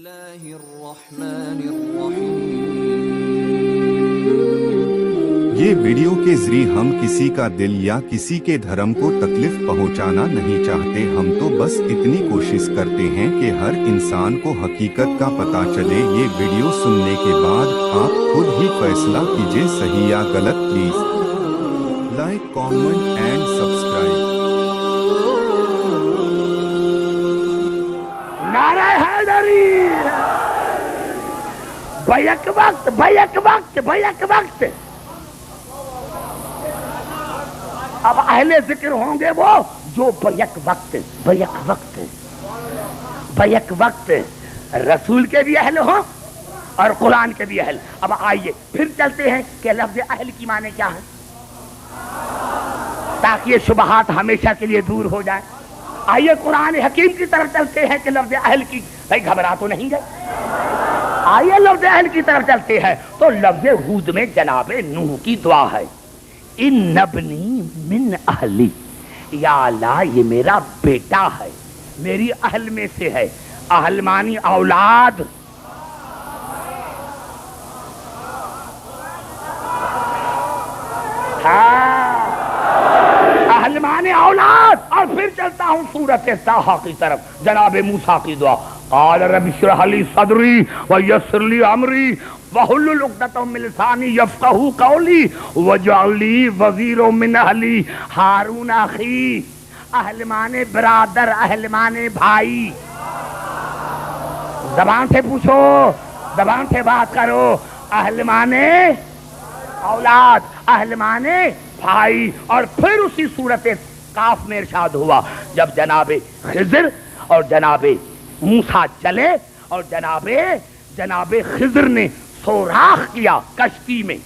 اللہ الرحمن الرحیم۔ یہ ویڈیو کے ذریعے ہم کسی کا دل یا کسی کے دھرم کو تکلیف پہنچانا نہیں چاہتے، ہم تو بس اتنی کوشش کرتے ہیں کہ ہر انسان کو حقیقت کا پتہ چلے۔ یہ ویڈیو سننے کے بعد آپ خود ہی فیصلہ کیجئے صحیح یا غلط۔ Please like, comment and subscribe. نعرہ حیدری، بیک وقت بیک وقت بیک وقت۔ اب اہل ذکر ہوں گے وہ جو بیک وقت بیک وقت بیک وقت رسول کے بھی اہل ہوں اور قرآن کے بھی اہل۔ اب آئیے پھر چلتے ہیں کہ لفظ اہل کی معنی کیا ہے، تاکہ یہ شبہات ہمیشہ کے لیے دور ہو جائے۔ آئیے قرآن حکیم کی طرف چلتے ہیں کہ لفظ اہل کی، بھائی گھبرا تو نہیں گئے؟ آئیے لفظ اہل کی طرف چلتے ہیں تو لفظ ہود میں جناب نوح کی دعا ہے، ان ابنی من اہلی، یا اللہ یہ میرا بیٹا ہے، میری اہل میں سے ہے۔ اہل مانی اولاد، اہل مانے اولاد۔ اور پھر چلتا ہوں سورۃ طٰہٰ کی طرف، جناب موسیٰ کی دعا، قال رب اشرح لی صدری ویسر لی امری واحلل عقدۃ من لسانی یفقہوا قولی واجعل لی وزیرا من اہلی ہارون اخی۔ اہل مانے برادر، اہل مانے بھائی۔ زبان سے پوچھو، زبان سے بات کرو۔ اہل مانے اولاد، اہل مانے بھائی۔ اور پھر اسی صورت کاف میں ارشاد ہوا، جب جناب خضر اور جناب موسیٰ چلے اور جناب خضر نے سوراخ کیا کشتی میں،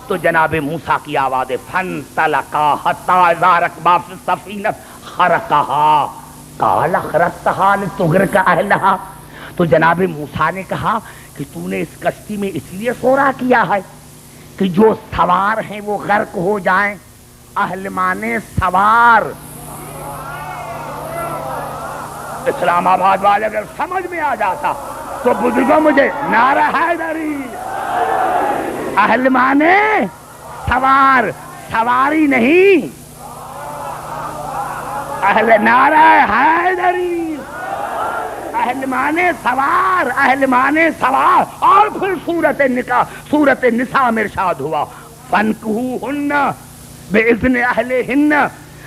تو جناب موسیٰ کی آواز فانطلقا حتی اذا رکبا فی السفینہ خرقہا قال اخرقتہا لتغرق اہلہا۔ تو جناب موسیٰ نے کہا کہ تو نے اس کشتی میں اس لیے سوراخ کیا ہے کہ جو سوار ہیں وہ غرق ہو جائیں۔ اہل مانے سوار۔ اسلام آباد والے اگر سمجھ میں آ جاتا تو بزرگوں مجھے نعرہ حیدری۔ اہل مانے سوار، سواری نہیں، اہل نعرہ حیدری۔ اہل مانے سوار، اہل مانے سوار۔ اور پھر سورۃ نساء میں ارشاد ہوا، فانکحوہن بِإِذْنِ أَهْلِهِنَّ،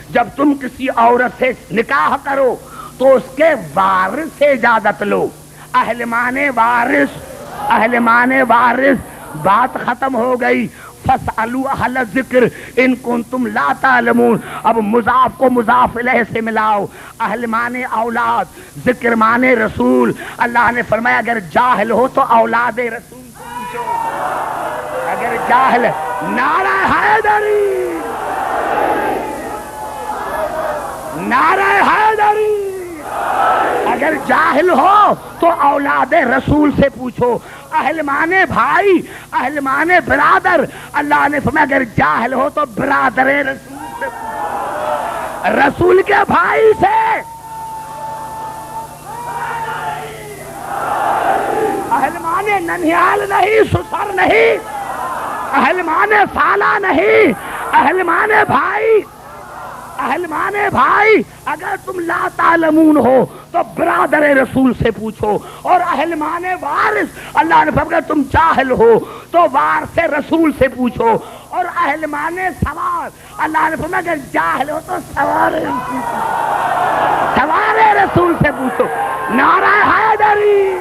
جب تم کسی عورت سے نکاح کرو تو اس کے وارث سے اجازت لو۔ اہل مانے وارث، اہل مانے وارث۔ بات ختم ہو گئی۔ فَاسْأَلُوا أَهْلَ الذِّكْرِ إِن كُنتُمْ لَا تَعْلَمُونَ۔ اب مضاف کو مضاف الیہ سے ملاؤ۔ اہل مانے اولاد، ذکر مانے رسول۔ اللہ نے فرمایا اگر جاہل ہو تو اولاد رسول پوچھو، اگر جاہل۔ نعرہ حیدری، نعرہ حیدری۔ اگر جاہل ہو تو اولاد رسول سے پوچھو۔ اہل مانے بھائی، اہل مانے برادر۔ اللہ نے فرمایا اگر جاہل ہو تو برادر رسول سے پوچھو، رسول کے بھائی سے۔ اہل مانے ننھیال نہیں، سسر نہیں، اہل مانے سالہ نہیں، اہل مانے بھائی، اہل مانے بھائی۔ اگر تم لا تعلمون ہو تو برادر رسول سے پوچھو۔ اور اہل مانے وارث، اللہ نے فرمایا تم جاہل ہو تو وارث رسول سے پوچھو۔ اور اہل مانے سوار، اللہ نے فرمایا اگر جاہل ہو تو سوار رسول سے پوچھو۔ نعرہ حیدری۔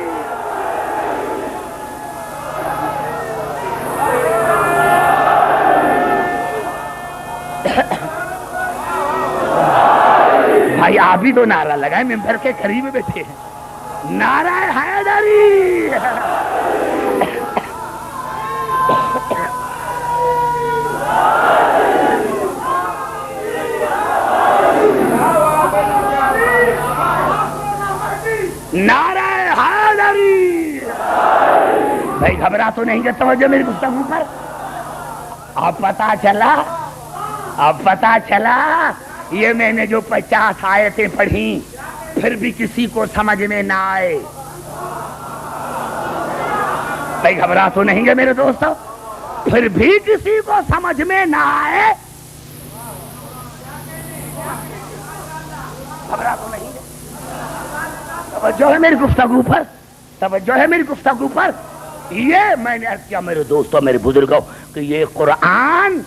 بھائی آپ بھی تو نعرہ لگائے، ممبر کے قریب بیٹھے ہیں۔ نعرہ حیدری۔ نعرہ حیدری۔ بھائی گھبرا تو نہیں گے؟ توجہ میری گفتگو پر۔ اب پتا چلا یہ میں نے جو 50 آیتیں پڑھی پھر بھی کسی کو سمجھ میں نہ آئے، بھائی گھبرا تو نہیں گے میرے دوستو؟ پھر بھی کسی کو سمجھ میں نہ آئے، گھبرا تو نہیں گے؟ توجہ ہے میری گفتگو پر، توجہ ہے میری گفتگو پر۔ یہ میں نے عرض کیا میرے دوستوں، میرے بزرگوں، کہ یہ قرآن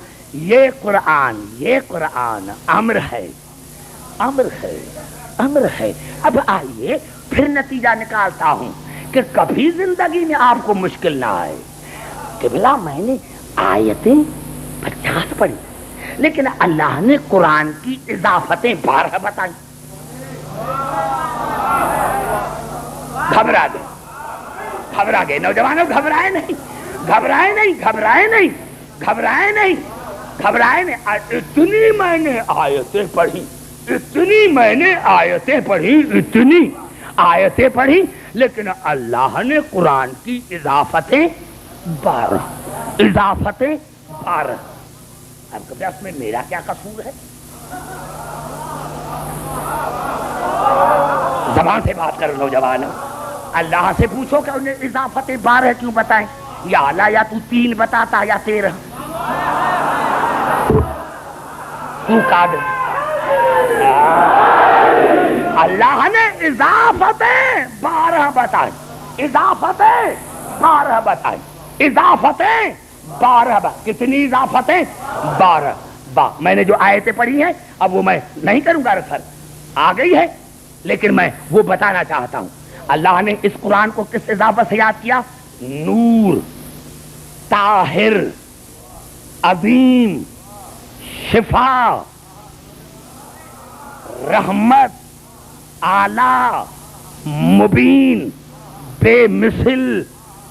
امر ہے، امر ہے، امر ہے۔ اب آئیے پھر نتیجہ نکالتا ہوں کہ کبھی زندگی میں آپ کو مشکل نہ آئے۔ قبلہ میں نے آیتیں 50 پڑھی، لیکن اللہ نے قرآن کی اضافتیں 12 بتائیں۔ گھبرا گئے، گھبرا گئے نوجوانوں، گھبرائے نہیں، گھبرائے نہیں، گھبرائے نہیں، گھبرائے نہیں، گھبرائے نہیں۔ اتنی میں نے آیتیں پڑھی، اتنی میں نے آیتیں پڑھی، اتنی آیتیں پڑھی، لیکن اللہ نے قرآن کی اضافتیں 12، اضافتیں 12۔ اب کبھی اس میں میرا کیا قصور ہے؟ زبان سے بات کرو نوجوانوں، اللہ سے پوچھو کہ انہیں اضافتیں 12 کیوں بتائیں؟ یا اللہ یا تو 3 بتاتا یا 13، تو قادر۔ اللہ نے اضافتیں 12 بتائیں، اضافتیں 12 بتائیں، اضافتیں 12۔ کتنی اضافتیں؟ 12۔ میں نے جو آیتیں پڑھی ہیں اب وہ میں نہیں کروں گا، رسل آ گئی ہے، لیکن میں وہ بتانا چاہتا ہوں۔ اللہ نے اس قرآن کو کس اضافت سے یاد کیا؟ نور، طاہر، عظیم، شفا، رحمت، اعلی، مبین، بے مثل،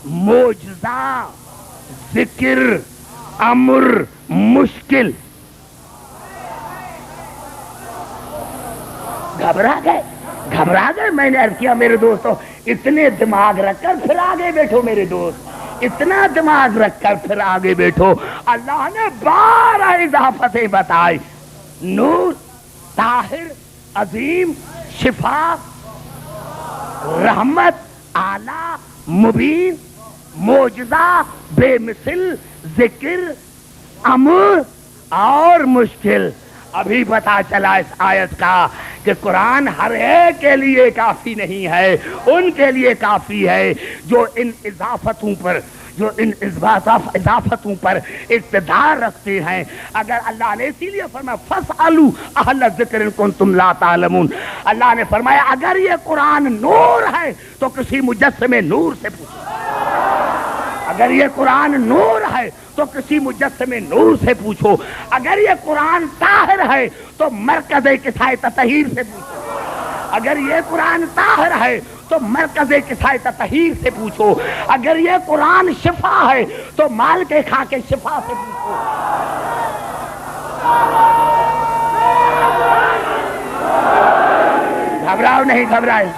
معجزہ، ذکر، امر، مشکل۔ گھبرا گئے، گھبرا گئے؟ میں نے عرض کیا میرے دوستوں، اتنے دماغ رکھ کر پھر آگے بیٹھو میرے دوست، اتنا دماغ رکھ کر پھر آگے بیٹھو۔ اللہ نے 12 اضافتیں بتائی، نور، طاہر، عظیم، شفا، رحمت، اعلی، مبین، معجزہ، بے مثل، ذکر، امر اور مشکل۔ ابھی پتا چلا اس آیت کا کہ قرآن ہر ایک کے لیے کافی نہیں ہے، ان کے لیے کافی ہے جو ان اضافتوں پر، جو ان اضافتوں پر اقتدار رکھتے ہیں۔ اگر اللہ نے اسی لیے فرمایا فَاسْأَلُوا أَهْلَ الذِّكْرِ إِن كُنتُمْ لَا تَعْلَمُونَ، اللہ نے فرمایا اگر یہ قرآن نور ہے تو کسی مجسمے نور سے پوچھو، اگر یہ قرآن نور ہے تو کسی مجسمے نور سے پوچھو، اگر یہ قرآن طاہر ہے تو مرکز کسائے تطہیر سے پوچھو، اگر یہ قرآن طاہر ہے تو مرکز کسائے تطہیر سے پوچھو، اگر یہ قرآن شفا ہے تو مال کے کھا کے شفا سے پوچھو۔ گھبراؤ نہیں، گھبرائے۔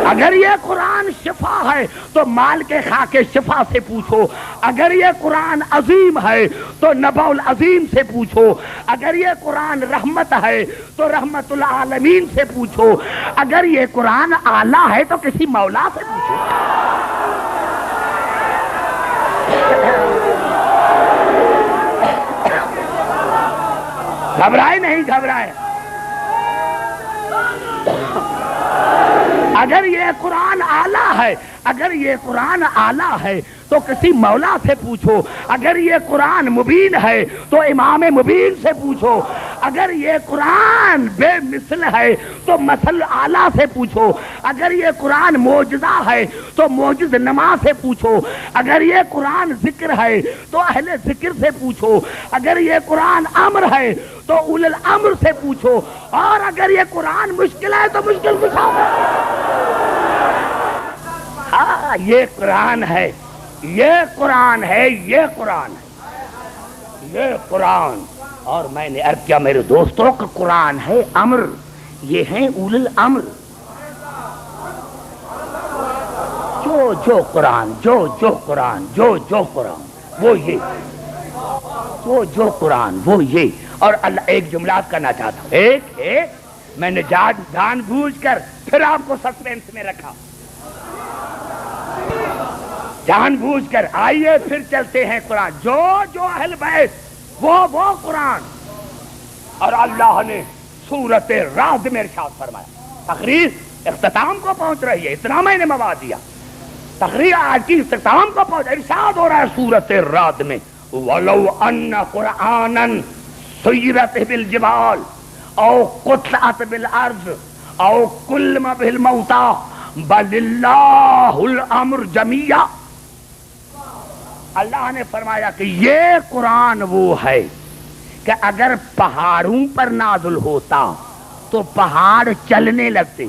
اگر یہ قرآن شفا ہے تو مال کے کھا کے شفا سے پوچھو، اگر یہ قرآن عظیم ہے تو نبع العظیم سے پوچھو، اگر یہ قرآن رحمت ہے تو رحمت العالمین سے پوچھو، اگر یہ قرآن اعلیٰ ہے تو کسی مولا سے پوچھو۔ گھبرائے نہیں، گھبرائے۔ اگر یہ قرآن اعلیٰ ہے، اگر یہ قرآن اعلیٰ ہے تو کسی مولا سے پوچھو، اگر یہ قرآن مبین ہے تو امام مبین سے پوچھو، اگر یہ قرآن بے مثل ہے تو مثل اعلیٰ سے پوچھو، اگر یہ قرآن معجزہ ہے تو معجز نما سے پوچھو، اگر یہ قرآن ذکر ہے تو اہل ذکر سے پوچھو، اگر یہ قرآن امر ہے تو اول الامر سے پوچھو، اور اگر یہ قرآن مشکل ہے تو مشکل کشا ہے۔ ہاں یہ قرآن ہے، یہ قرآن ہے، یہ قرآن ہے، یہ قرآن۔ اور میں نے عرض کیا میرے دوستوں کہ قرآن ہے امر، یہ ہیں اول الامر۔ جو قرآن، جو قرآن، جو قرآن وہ یہ، جو قرآن وہ یہ۔ اور اللہ ایک جملات کرنا چاہتا ہوں، ایک ہے میں نے جان بوجھ کر پھر آپ کو سسپینس میں رکھا، جان بوجھ کر آئیے پھر چلتے ہیں قرآن، جو جو اہل بیت وہ قرآن. اور اللہ نے سورت رعد میں ارشاد فرمایا، تقریر اختتام کو پہنچ رہی ہے، اتنا میں نے مواد دیا، تقریر آج کی اختتام کو پہنچ، ارشاد ہو رہا ہے سورت رعد میں، وَلَوْ أَنَّ قُرْآنًا سُيِّرَتْ بِالْجِبَالِ أَوْ قُطِعَتْ بِالْأَرْضِ أَوْ كُلِّمَ بِالْمَوْتَىٰ بَلِ اللَّهُ الْأَمْرُ جَمِيعًا. اللہ نے فرمایا کہ یہ قرآن وہ ہے کہ اگر پہاڑوں پر نازل ہوتا تو پہاڑ چلنے لگتے.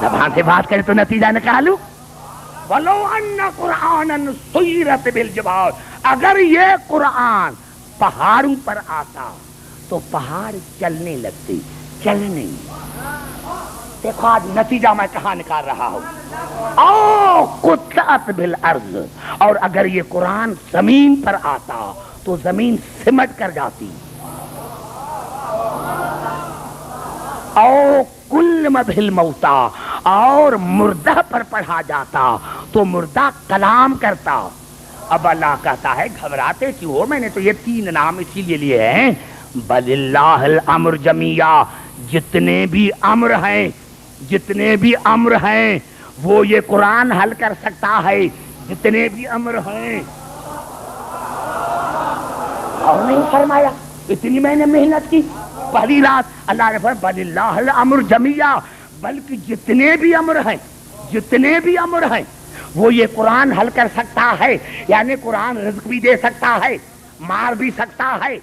زبان سے بات کرے تو نتیجہ نکالو، وَلَوْ أَنَّ قُرْآنًا سُيِّرَتْ بِالْجِبَالِ، اگر یہ قرآن پہاڑوں پر آتا تو پہاڑ چلنے لگتے. چلنے، دیکھو آج نتیجہ میں کہاں نکال رہا ہوں. او قطعت بالارض، اور اگر یہ قرآن زمین پر آتا تو زمین سمٹ کر جاتی. او کلم بالموتى، اور مردہ پر پڑھا جاتا تو مردہ کلام کرتا. اب اللہ کہتا ہے گھبراتے کیوں ہو، میں نے تو یہ 3 نام اسی لیے لیے ہیں، بل اللہ الامر جمیعا، جتنے بھی امر ہیں، جتنے بھی امر ہیں وہ یہ قرآن حل کر سکتا ہے. جتنے بھی امر ہیں، اور نہیں فرمایا اتنی میں نے محنت کی پہلی رات، اللہ نے فرمایا بل اللہ الامر جمیعا، بلکہ جتنے بھی امر ہیں، جتنے بھی امر ہیں وہ یہ قرآن حل کر سکتا ہے. یعنی قرآن رزق بھی دے سکتا ہے، مار بھی سکتا ہے،